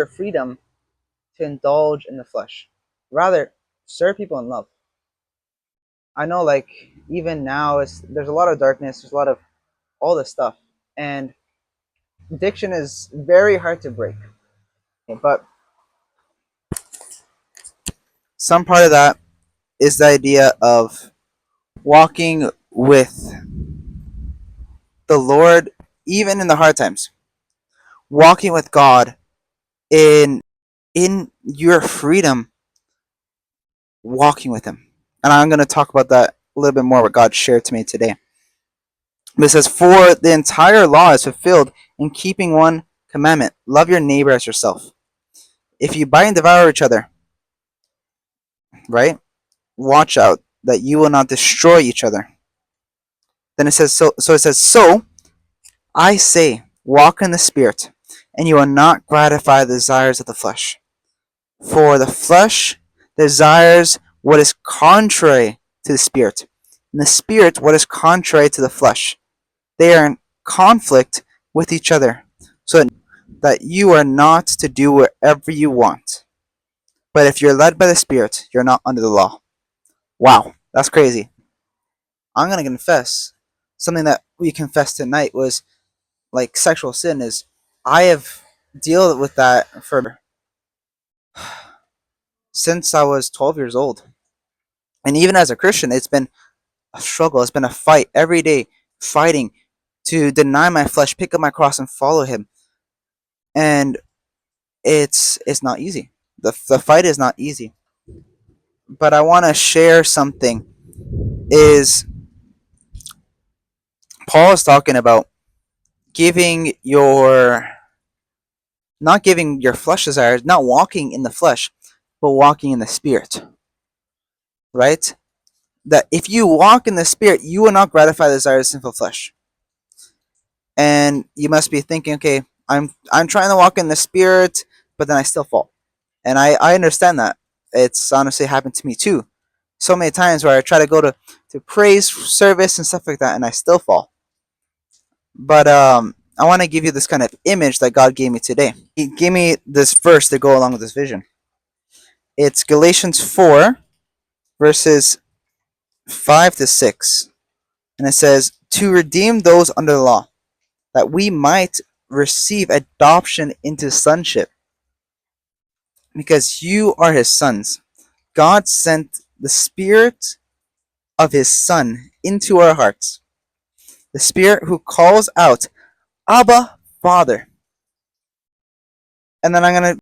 your freedom to indulge in the flesh. Rather, serve people in love. I know, like, even now, there's a lot of darkness, there's a lot of all this stuff, and addiction is very hard to break. But some part of that is the idea of walking with the Lord, even in the hard times, walking with God in your freedom, walking with Him. And I'm going to talk about that a little bit more, what God shared to me today. But it says, "For the entire law is fulfilled in keeping one commandment: love your neighbor as yourself. If you bite and devour each other, right? Watch out that you will not destroy each other." Then it says, so it says, "So I say, walk in the Spirit, and you will not gratify the desires of the flesh. For the flesh desires what is contrary to the Spirit, and the Spirit what is contrary to the flesh. They are in conflict with each other, so that you are not to do whatever you want. But if you're led by the Spirit, you're not under the law." Wow, that's crazy. I'm going to confess something that we confessed tonight was like sexual sin is I have dealt with that for since I was 12 years old. And even as a Christian, it's been a struggle. It's been a fight every day, fighting to deny my flesh, pick up my cross, and follow Him. And it's not easy. The fight is not easy. But I want to share something. Is Paul is talking about giving your not giving your flesh desires, not walking in the flesh, but walking in the Spirit. Right? That if you walk in the Spirit, you will not gratify the desires of sinful flesh. And you must be thinking, okay, I'm trying to walk in the Spirit, but then I still fall. And I understand that. It's honestly happened to me too. So many times where I try to go to praise service and stuff like that, and I still fall. But I want to give you this kind of image that God gave me today. He gave me this verse to go along with this vision. It's Galatians 4, verses 5 to 6. And it says, "To redeem those under the law, that we might receive adoption into sonship. Because you are His sons. God sent the Spirit of His Son into our hearts. The Spirit who calls out, Abba, Father." And then I'm going to